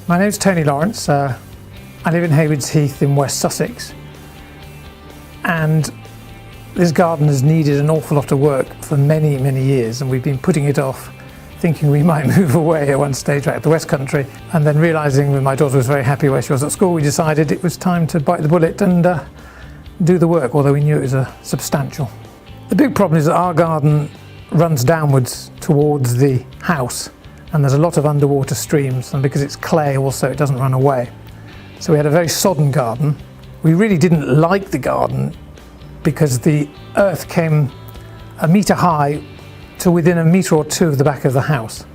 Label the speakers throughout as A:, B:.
A: My name's Tony Lawrence. I live in Haywards Heath in West Sussex, and this garden has needed an awful lot of work for many years, and we've been putting it off, thinking we might move away at one stage back to the West Country, and then realising that my daughter was very happy where she was at school, we decided it was time to bite the bullet and do the work, although we knew it was substantial. The big problem is that our garden runs downwards towards the house, and there's a lot of underwater streams, and because it's clay also it doesn't run away. So we had a very sodden garden. We really didn't like the garden because the earth came a metre high to within a metre or two of the back of the house,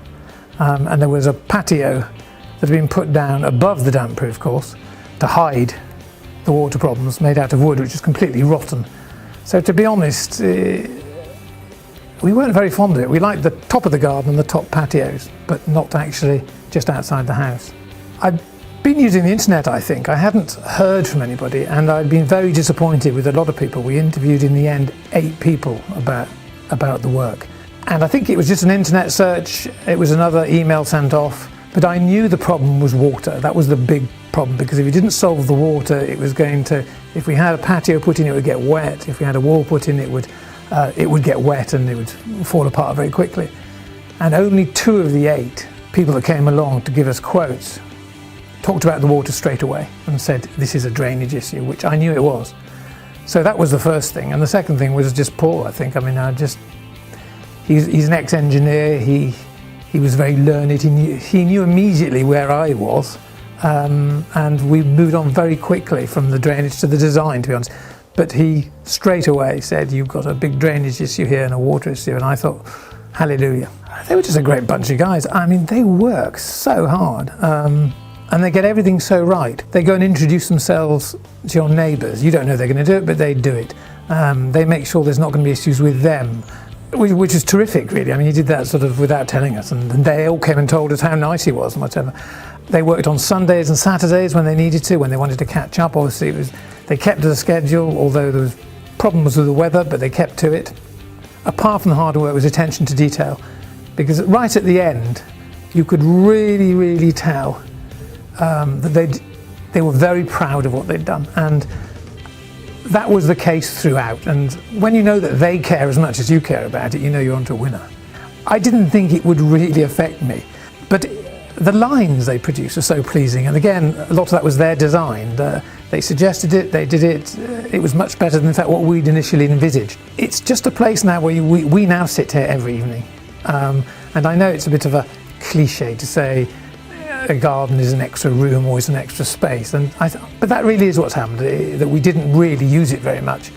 A: and there was a patio that had been put down above the damp-proof course to hide the water problems, made out of wood which is completely rotten. So to be honest, we weren't very fond of it. We liked the top of the garden and the top patios, but not actually just outside the house. I'd been using the internet, I think. I hadn't heard from anybody, and I'd been very disappointed with a lot of people. We interviewed in the end 8 people about the work. And I think it was just an internet search, it was another email sent off, but I knew the problem was water. That was the big problem, because if you didn't solve the water, it was going to, if we had a patio put in, it would get wet. If we had a wall put in, it would get wet and it would fall apart very quickly. And only 2 of the 8 people that came along to give us quotes talked about the water straight away and said this is a drainage issue, which I knew it was. So that was the first thing, and the second thing was just Paul, I think. I mean, he's an ex-engineer, he was very learned, he knew immediately where I was, and we moved on very quickly from the drainage to the design, to be honest. But he straight away said, you've got a big drainage issue here and a water issue, and I thought, hallelujah. They were just a great bunch of guys. I mean, they work so hard, and they get everything so right. They go and introduce themselves to your neighbours. You don't know they're going to do it, but they do it. They make sure there's not going to be issues with them, which is terrific, really. I mean, he did that sort of without telling us, and they all came and told us how nice he was and whatever. They worked on Sundays and Saturdays when they needed to, when they wanted to catch up. Obviously, they kept to the schedule, although there was problems with the weather, but they kept to it. Apart from the hard work was attention to detail, because right at the end, you could really tell that they were very proud of what they'd done, and that was the case throughout. And when you know that they care as much as you care about it, you know you're onto a winner. I didn't think it would really affect me, but the lines they produce are so pleasing, and again, a lot of that was their design. They suggested it, they did it, it was much better than in fact what we'd initially envisaged. It's just a place now where we now sit here every evening, and I know it's a bit of a cliche to say a garden is an extra room or is an extra space, but that really is what's happened, that we didn't really use it very much,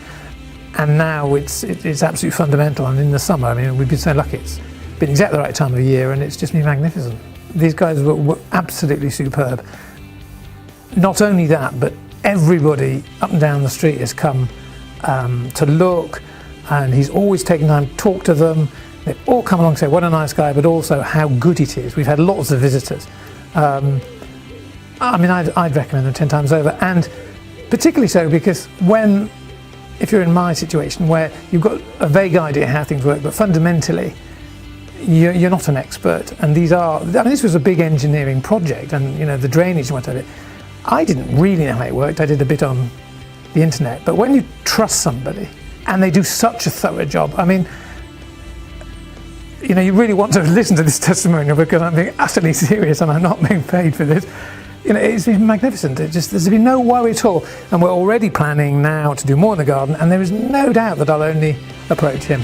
A: and now it's absolutely fundamental. And in the summer, I mean, we've been so lucky, it's been exactly the right time of year, and it's just been magnificent. These guys were absolutely superb. Not only that, but everybody up and down the street has come to look, and he's always taken time to talk to them. They've all come along and say what a nice guy, but also how good it is. We've had lots of visitors. I mean, I'd recommend them 10 times over, and particularly so because if you're in my situation where you've got a vague idea how things work, but fundamentally you're not an expert, and this was a big engineering project, and you know, the drainage and whatever. I didn't really know how it worked. I did a bit on the internet, but when you trust somebody and they do such a thorough job, I mean, you know, you really want to listen to this testimonial, because I'm being utterly serious and I'm not being paid for this. You know, it's been magnificent. There's been no worry at all, and we're already planning now to do more in the garden, and there is no doubt that I'll only approach him.